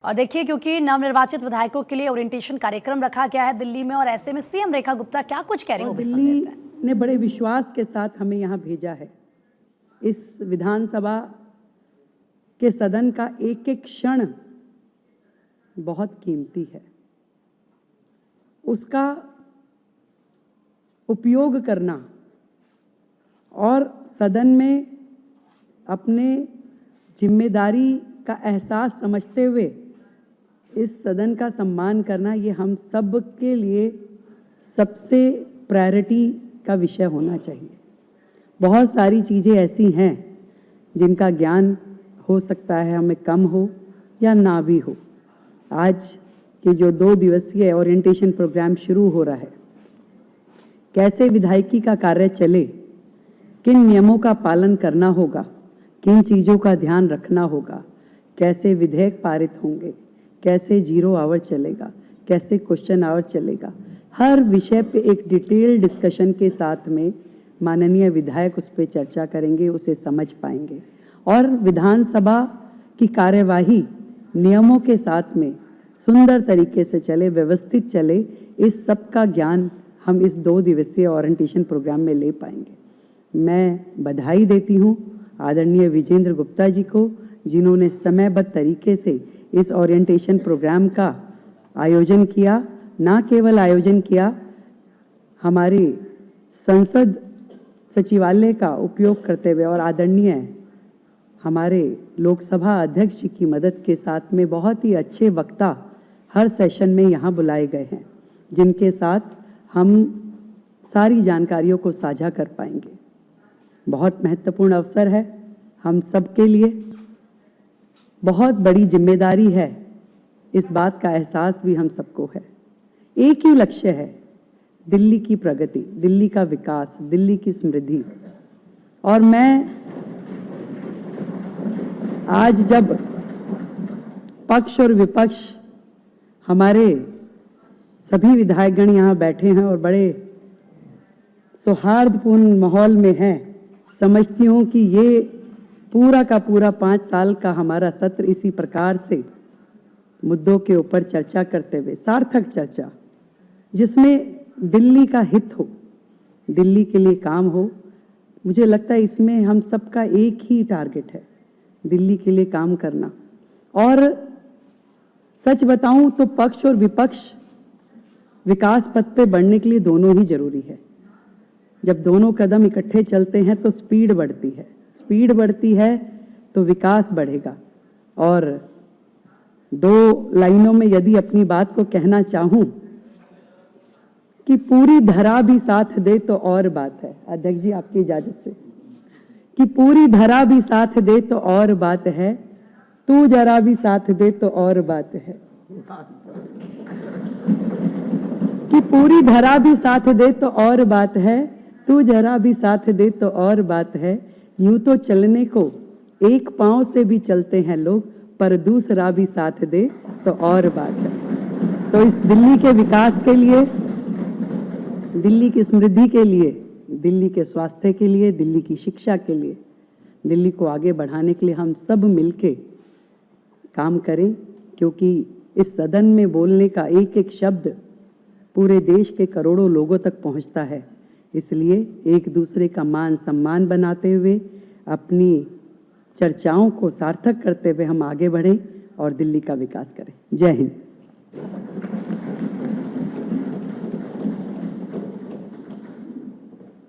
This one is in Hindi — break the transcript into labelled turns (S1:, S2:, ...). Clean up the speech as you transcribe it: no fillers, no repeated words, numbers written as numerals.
S1: और देखिए, क्योंकि नवनिर्वाचित विधायकों के लिए ओरिएंटेशन कार्यक्रम रखा गया है दिल्ली में, और ऐसे में सीएम रेखा गुप्ता क्या कुछ कह रही हैं, वो भी सुन लेते हैं।
S2: दिल्ली ने बड़े विश्वास के साथ हमें यहाँ भेजा है। इस विधानसभा के सदन का एक एक क्षण बहुत कीमती है। उसका उपयोग करना और सदन में अपने जिम्मेदारी का एहसास समझते हुए इस सदन का सम्मान करना, ये हम सब के लिए सबसे प्रायोरिटी का विषय होना चाहिए। बहुत सारी चीज़ें ऐसी हैं जिनका ज्ञान हो सकता है हमें कम हो या ना भी हो। आज के जो 2 दिवसीय ओरिएंटेशन प्रोग्राम शुरू हो रहा है, कैसे विधायकी का कार्य चले, किन नियमों का पालन करना होगा, किन चीज़ों का ध्यान रखना होगा, कैसे विधेयक पारित होंगे, कैसे 0 आवर चलेगा, कैसे क्वेश्चन आवर चलेगा, हर विषय पे एक डिटेल डिस्कशन के साथ में माननीय विधायक उस पर चर्चा करेंगे, उसे समझ पाएंगे और विधानसभा की कार्यवाही नियमों के साथ में सुंदर तरीके से चले, व्यवस्थित चले। इस सब का ज्ञान हम इस 2 दिवसीय ओरिएंटेशन प्रोग्राम में ले पाएंगे। मैं बधाई देती हूँ आदरणीय विजेंद्र गुप्ता जी को, जिन्होंने समयबद्ध तरीके से इस ओरिएंटेशन प्रोग्राम का आयोजन किया। ना केवल आयोजन किया, हमारे संसद सचिवालय का उपयोग करते हुए और आदरणीय हमारे लोकसभा अध्यक्ष जी की मदद के साथ में बहुत ही अच्छे वक्ता हर सेशन में यहाँ बुलाए गए हैं, जिनके साथ हम सारी जानकारियों को साझा कर पाएंगे। बहुत महत्वपूर्ण अवसर है हम सब के लिए, बहुत बड़ी जिम्मेदारी है, इस बात का एहसास भी हम सबको है। एक ही लक्ष्य है, दिल्ली की प्रगति, दिल्ली का विकास, दिल्ली की समृद्धि। और मैं आज जब पक्ष और विपक्ष हमारे सभी विधायकगण यहाँ बैठे हैं और बड़े सौहार्दपूर्ण माहौल में हैं, समझती हूँ कि ये पूरा का पूरा 5 साल का हमारा सत्र इसी प्रकार से मुद्दों के ऊपर चर्चा करते हुए, सार्थक चर्चा जिसमें दिल्ली का हित हो, दिल्ली के लिए काम हो, मुझे लगता है इसमें हम सबका एक ही टारगेट है, दिल्ली के लिए काम करना। और सच बताऊं तो पक्ष और विपक्ष विकास पथ पे बढ़ने के लिए दोनों ही जरूरी है। जब दोनों कदम इकट्ठे चलते हैं तो स्पीड बढ़ती है, स्पीड बढ़ती है तो विकास बढ़ेगा। और 2 लाइनों में यदि अपनी बात को कहना चाहूं कि पूरी धरा भी साथ दे तो और बात है, अध्यक्ष जी आपकी इजाजत से, कि पूरी धरा भी साथ दे तो और बात है, तू जरा भी साथ दे तो और बात है, कि पूरी धरा भी साथ दे तो और बात है, तू जरा भी साथ दे तो और बात है। यूं तो चलने को एक पांव से भी चलते हैं लोग, पर दूसरा भी साथ दे तो और बात है। तो इस दिल्ली के विकास के लिए, दिल्ली की समृद्धि के लिए, दिल्ली के स्वास्थ्य के लिए, दिल्ली की शिक्षा के लिए, दिल्ली को आगे बढ़ाने के लिए हम सब मिलके काम करें, क्योंकि इस सदन में बोलने का एक एक शब्द पूरे देश के करोड़ों लोगों तक पहुंचता है। इसलिए एक दूसरे का मान सम्मान बनाते हुए, अपनी चर्चाओं को सार्थक करते हुए हम आगे बढ़ें और दिल्ली का विकास करें। जय हिंद।